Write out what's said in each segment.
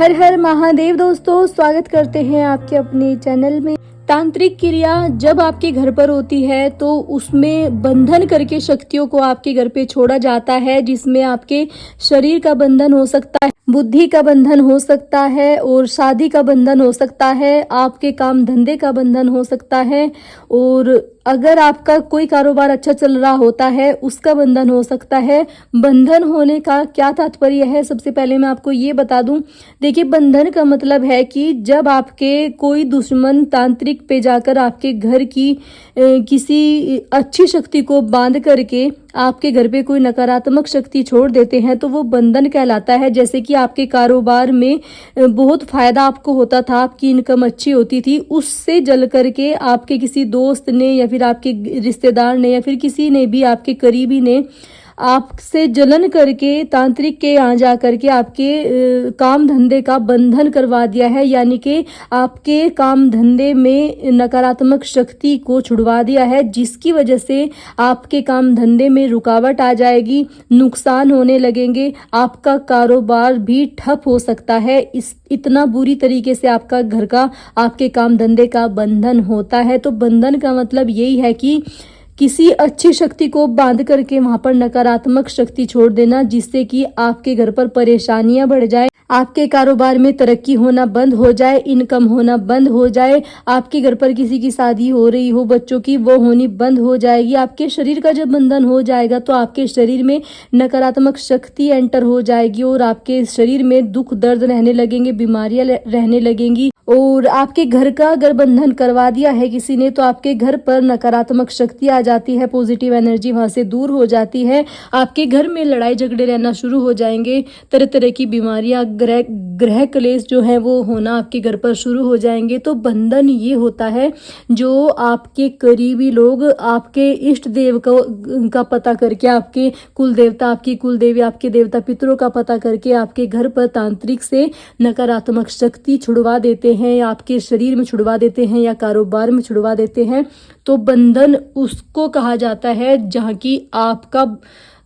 हर हर महादेव दोस्तों, स्वागत करते हैं आपके अपने चैनल में। तांत्रिक क्रिया जब आपके घर पर होती है तो उसमें बंधन करके शक्तियों को आपके घर पे छोड़ा जाता है, जिसमें आपके शरीर का बंधन हो सकता है, बुद्धि का बंधन हो सकता है और शादी का बंधन हो सकता है, आपके काम धंधे का बंधन हो सकता है और अगर आपका कोई कारोबार अच्छा चल रहा होता है उसका बंधन हो सकता है। बंधन होने का क्या तात्पर्य है, सबसे पहले मैं आपको ये बता दूं। देखिए, बंधन का मतलब है कि जब आपके कोई दुश्मन तांत्रिक पे जाकर आपके घर की किसी अच्छी शक्ति को बांध करके आपके घर पे कोई नकारात्मक शक्ति छोड़ देते हैं तो वो बंधन कहलाता है। जैसे कि आपके कारोबार में बहुत फायदा आपको होता था, आपकी इनकम अच्छी होती थी, उससे जल करके आपके किसी दोस्त ने या फिर आपके रिश्तेदार ने या फिर किसी ने भी, आपके करीबी ने आपसे जलन करके तांत्रिक के यहाँ जा करके आपके काम धंधे का बंधन करवा दिया है, यानी कि आपके काम धंधे में नकारात्मक शक्ति को छुड़वा दिया है, जिसकी वजह से आपके काम धंधे में रुकावट आ जाएगी, नुकसान होने लगेंगे, आपका कारोबार भी ठप हो सकता है। इतना बुरी तरीके से आपका घर का, आपके काम धंधे का बंधन होता है। तो बंधन का मतलब यही है कि किसी अच्छी शक्ति को बांध करके वहां पर नकारात्मक शक्ति छोड़ देना, जिससे कि आपके घर पर परेशानियां बढ़ जाए, आपके कारोबार में तरक्की होना बंद हो जाए, इनकम होना बंद हो जाए, आपके घर पर किसी की शादी हो रही हो बच्चों की, वो होनी बंद हो जाएगी। आपके शरीर का जब बंधन हो जाएगा तो आपके शरीर में नकारात्मक शक्ति एंटर हो जाएगी और आपके शरीर में दुख दर्द रहने लगेंगे, बीमारियां रहने लगेंगी। और आपके घर का अगर बंधन करवा दिया है किसी ने तो आपके घर पर नकारात्मक शक्ति आ जाती है, पॉजिटिव एनर्जी वहां से दूर हो जाती है, आपके घर में लड़ाई झगड़े रहना शुरू हो जाएंगे, तरह तरह की बीमारियां, ग्रह क्लेश जो है वो होना आपके घर पर शुरू हो जाएंगे। तो बंधन ये होता है जो आपके करीबी लोग आपके इष्ट देव का पता करके, आपके कुल देवता, आपकी कुल देवी, आपके देवता पितरों का पता करके आपके घर पर तांत्रिक से नकारात्मक शक्ति छुड़वा देते हैं, आपके शरीर में छुड़वा देते हैं या कारोबार में छुड़वा देते हैं। तो बंधन उसको कहा जाता है जहाँ की आपका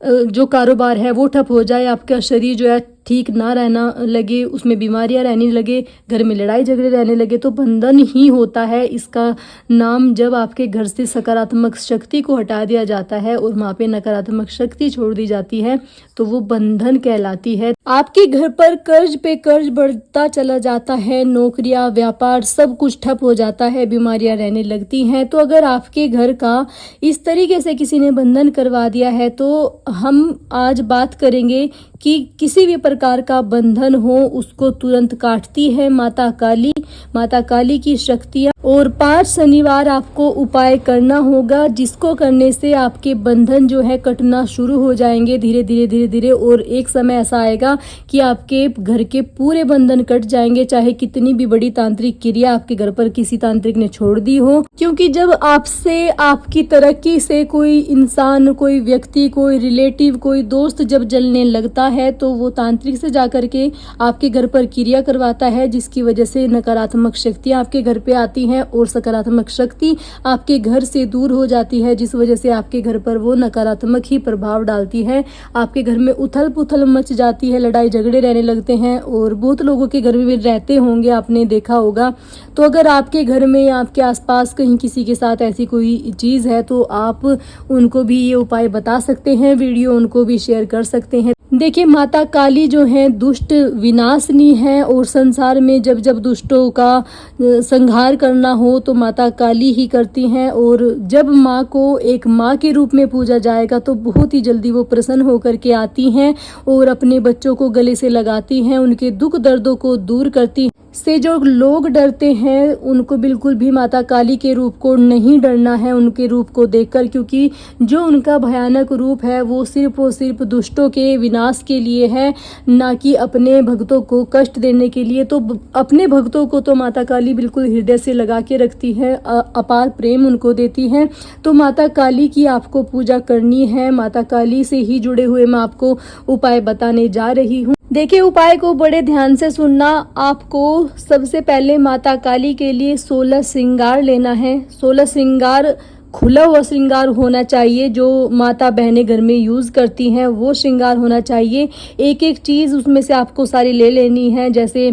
जो कारोबार है वो ठप हो जाए, आपका शरीर जो है ठीक ना रहना लगे, उसमें बीमारियां रहने लगे, घर में लड़ाई झगड़े रहने लगे, तो बंधन ही होता है इसका नाम। जब आपके घर से सकारात्मक शक्ति को हटा दिया जाता है और वहाँ पे नकारात्मक शक्ति छोड़ दी जाती है तो वो बंधन कहलाती है। आपके घर पर कर्ज पे कर्ज बढ़ता चला जाता है, नौकरियां, व्यापार सब कुछ ठप हो जाता है, बीमारियां रहने लगती हैं। तो अगर आपके घर का इस तरीके से किसी ने बंधन करवा दिया है तो हम आज बात करेंगे कि किसी भी प्रकार का बंधन हो उसको तुरंत काटती है माता काली। माता काली की शक्तियाँ और 5 शनिवार आपको उपाय करना होगा, जिसको करने से आपके बंधन जो है कटना शुरू हो जाएंगे धीरे धीरे धीरे धीरे। और एक समय ऐसा आएगा कि आपके घर के पूरे बंधन कट जाएंगे, चाहे कितनी भी बड़ी तांत्रिक क्रिया आपके घर पर किसी तांत्रिक ने छोड़ दी हो। क्योंकि जब आपसे, आपकी तरक्की से कोई इंसान, कोई व्यक्ति, कोई रिलेटिव, कोई दोस्त जब जलने लगता है तो वो तांत्रिक से जाकर के आपके घर पर क्रिया करवाता है, जिसकी वजह से नकारात्मक शक्तियां आपके घर पे आती हैं और सकारात्मक शक्ति आपके घर से दूर हो जाती है, जिस वजह से आपके घर पर वो नकारात्मक ही प्रभाव डालती है। आपके घर में उथल पुथल मच जाती है, लड़ाई झगड़े रहने लगते हैं और बहुत लोगों के घर में भी रहते होंगे, आपने देखा होगा। तो अगर आपके घर में या आपके आसपास कहीं किसी के साथ ऐसी कोई चीज़ है तो आप उनको भी ये उपाय बता सकते हैं, वीडियो उनको भी शेयर कर सकते हैं। देखिए, माता काली जो है दुष्ट विनाशनी है और संसार में जब जब दुष्टों का संहार करना हो तो माता काली ही करती हैं। और जब माँ को एक माँ के रूप में पूजा जाएगा तो बहुत ही जल्दी वो प्रसन्न होकर के आती हैं और अपने बच्चों को गले से लगाती हैं, उनके दुख दर्दों को दूर करती से। जो लोग डरते हैं उनको बिल्कुल भी माता काली के रूप को नहीं डरना है, उनके रूप को देखकर, क्योंकि जो उनका भयानक रूप है वो सिर्फ और सिर्फ दुष्टों के विनाश के लिए है, ना कि अपने भक्तों को कष्ट देने के लिए। तो अपने भक्तों को तो माता काली बिल्कुल हृदय से लगा के रखती है, अपार प्रेम उनको देती है। तो माता काली की आपको पूजा करनी है, माता काली से ही जुड़े हुए मैं आपको उपाय बताने जा रही हूँ। देखिए, उपाय को बड़े ध्यान से सुनना। आपको सबसे पहले माता काली के लिए 16 श्रृंगार लेना है। 16 श्रृंगार खुला हुआ श्रृंगार होना चाहिए, जो माता बहनें घर में यूज़ करती हैं वो श्रृंगार होना चाहिए। एक एक चीज़ उसमें से आपको सारी ले लेनी है, जैसे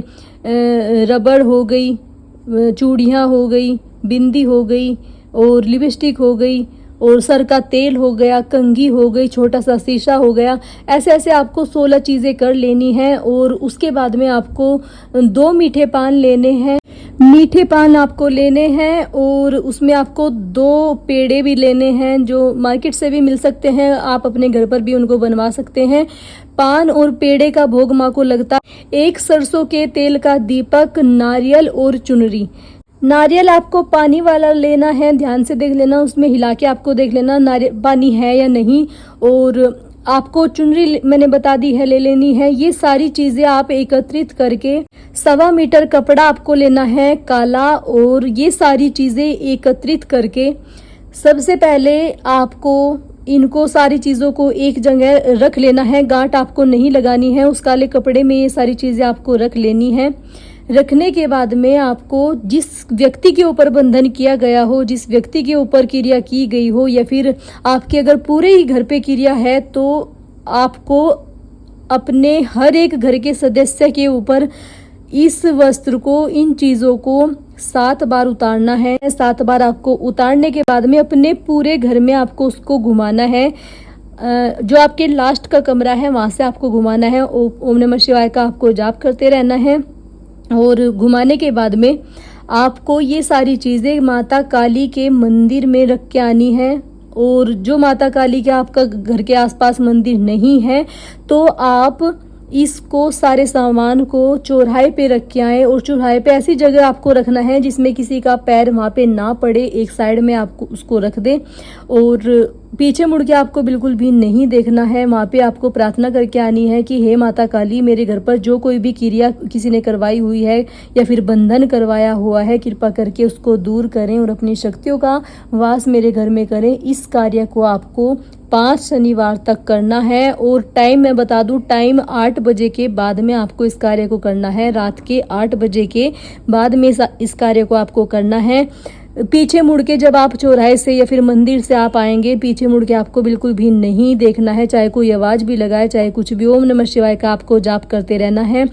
रबड़ हो गई, चूड़ियाँ हो गई, बिंदी हो गई और लिपस्टिक हो गई और सर का तेल हो गया, कंघी हो गई, छोटा सा शीशा हो गया। ऐसे ऐसे आपको 16 चीज़ें कर लेनी हैं। और उसके बाद में आपको 2 मीठे पान लेने हैं। मीठे पान आपको लेने हैं और उसमें आपको 2 पेड़े भी लेने हैं, जो मार्केट से भी मिल सकते हैं, आप अपने घर पर भी उनको बनवा सकते हैं। पान और पेड़े का भोग माँ को लगता है। 1 सरसों के तेल का दीपक, नारियल और चुनरी। नारियल आपको पानी वाला लेना है, ध्यान से देख लेना, उसमें हिला के आपको देख लेना नारियल पानी है या नहीं। और आपको चुनरी मैंने बता दी है, ले लेनी है। ये सारी चीज़ें आप एकत्रित करके 1.25 मीटर कपड़ा आपको लेना है काला। और ये सारी चीज़ें एकत्रित करके सबसे पहले आपको इनको सारी चीज़ों को एक जगह रख लेना है। गांठ आपको नहीं लगानी है, उस काले कपड़े में ये सारी चीज़ें आपको रख लेनी है। रखने के बाद में आपको जिस व्यक्ति के ऊपर बंधन किया गया हो, जिस व्यक्ति के ऊपर क्रिया की गई हो, या फिर आपके अगर पूरे ही घर पे क्रिया है, तो आपको अपने हर एक घर के सदस्य के ऊपर इस वस्त्र को, इन चीज़ों को 7 बार उतारना है। 7 बार आपको उतारने के बाद में अपने पूरे घर में आपको उसको घुमाना है। जो आपके लास्ट का कमरा है वहाँ से आपको घुमाना है। ओम नमः शिवाय का आपको जाप करते रहना है। और घुमाने के बाद में आपको ये सारी चीज़ें माता काली के मंदिर में रख के आनी है। और जो माता काली के आपका घर के आसपास मंदिर नहीं है, तो आप इसको सारे सामान को चौराहे पे रख के आए। और चौराहे पे ऐसी जगह आपको रखना है जिसमें किसी का पैर वहाँ पे ना पड़े, एक साइड में आपको उसको रख दे। और पीछे मुड़ के आपको बिल्कुल भी नहीं देखना है। वहाँ पे आपको प्रार्थना करके आनी है कि हे माता काली, मेरे घर पर जो कोई भी क्रिया किसी ने करवाई हुई है या फिर बंधन करवाया हुआ है, कृपा करके उसको दूर करें और अपनी शक्तियों का वास मेरे घर में करें। इस कार्य को आपको 5 शनिवार तक करना है। और टाइम मैं बता दूं, टाइम 8 बजे के बाद में आपको इस कार्य को करना है। रात के 8 बजे के बाद में इस कार्य को आपको करना है। पीछे मुड़ के जब आप चौराहे से या फिर मंदिर से आप आएंगे, पीछे मुड़ के आपको बिल्कुल भी नहीं देखना है, चाहे कोई आवाज़ भी लगाए, चाहे कुछ भी। ओम नमः शिवाय का आपको जाप करते रहना है।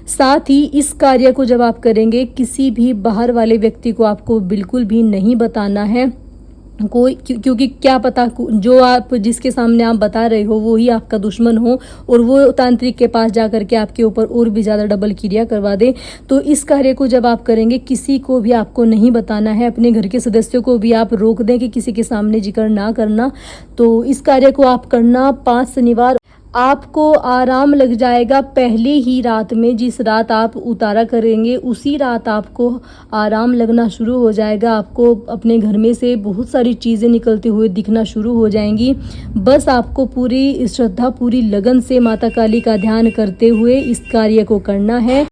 साथ ही इस कार्य को जब आप करेंगे, किसी भी बाहर वाले व्यक्ति को आपको बिल्कुल भी नहीं बताना है कोई, क्योंकि क्या पता जो आप जिसके सामने आप बता रहे हो वो ही आपका दुश्मन हो और वो तांत्रिक के पास जा करके आपके ऊपर और भी ज़्यादा डबल क्रिया करवा दे। तो इस कार्य को जब आप करेंगे, किसी को भी आपको नहीं बताना है। अपने घर के सदस्यों को भी आप रोक दें कि किसी के सामने जिक्र ना करना। तो इस कार्य को आप करना 5 शनिवार। आपको आराम लग जाएगा पहले ही रात में। जिस रात आप उतारा करेंगे उसी रात आपको आराम लगना शुरू हो जाएगा। आपको अपने घर में से बहुत सारी चीज़ें निकलते हुए दिखना शुरू हो जाएंगी। बस आपको पूरी श्रद्धा, पूरी लगन से माता काली का ध्यान करते हुए इस कार्य को करना है।